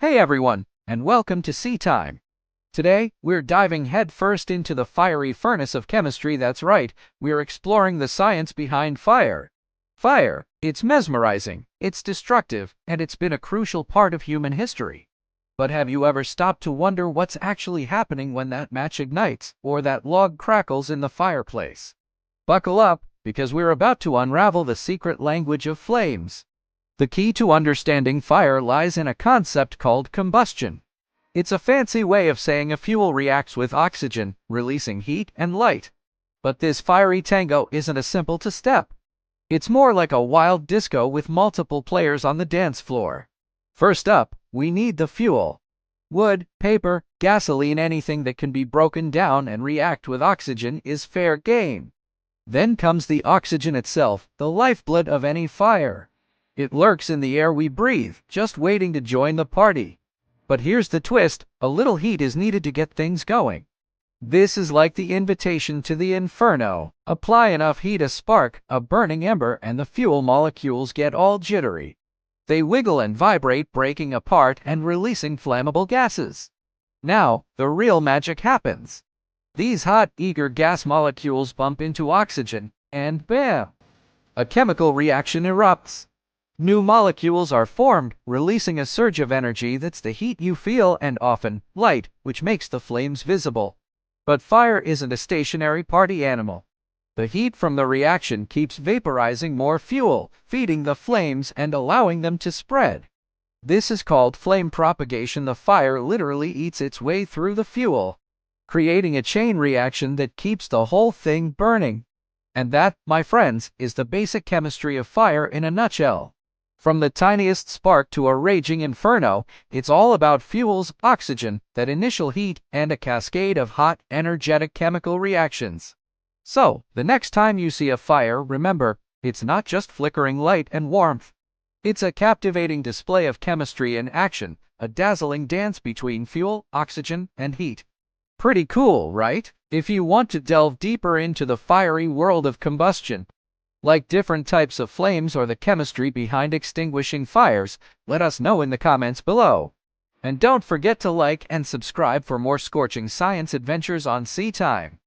Hey everyone, and welcome to Sea Time. Today, we're diving headfirst into the fiery furnace of chemistry. That's right, we're exploring the science behind fire. Fire, it's mesmerizing, it's destructive, and it's been a crucial part of human history. But have you ever stopped to wonder what's actually happening when that match ignites, or that log crackles in the fireplace? Buckle up, because we're about to unravel the secret language of flames. The key to understanding fire lies in a concept called combustion. It's a fancy way of saying a fuel reacts with oxygen, releasing heat and light. But this fiery tango isn't a simple two-step. It's more like a wild disco with multiple players on the dance floor. First up, we need the fuel. Wood, paper, gasoline, anything that can be broken down and react with oxygen is fair game. Then comes the oxygen itself, the lifeblood of any fire. It lurks in the air we breathe, just waiting to join the party. But here's the twist, a little heat is needed to get things going. This is like the invitation to the inferno. Apply enough heat, a spark, a burning ember, and the fuel molecules get all jittery. They wiggle and vibrate, breaking apart and releasing flammable gases. Now, the real magic happens. These hot, eager gas molecules bump into oxygen, and bam! A chemical reaction erupts. New molecules are formed, releasing a surge of energy that's the heat you feel and often light, which makes the flames visible. But fire isn't a stationary party animal. The heat from the reaction keeps vaporizing more fuel, feeding the flames and allowing them to spread. This is called flame propagation. The fire literally eats its way through the fuel, creating a chain reaction that keeps the whole thing burning. And that, my friends, is the basic chemistry of fire in a nutshell. From the tiniest spark to a raging inferno, it's all about fuels, oxygen, that initial heat, and a cascade of hot, energetic chemical reactions. So, the next time you see a fire, remember, it's not just flickering light and warmth. It's a captivating display of chemistry in action, a dazzling dance between fuel, oxygen, and heat. Pretty cool, right? If you want to delve deeper into the fiery world of combustion, like different types of flames or the chemistry behind extinguishing fires, let us know in the comments below. And don't forget to like and subscribe for more scorching science adventures on Sea Time.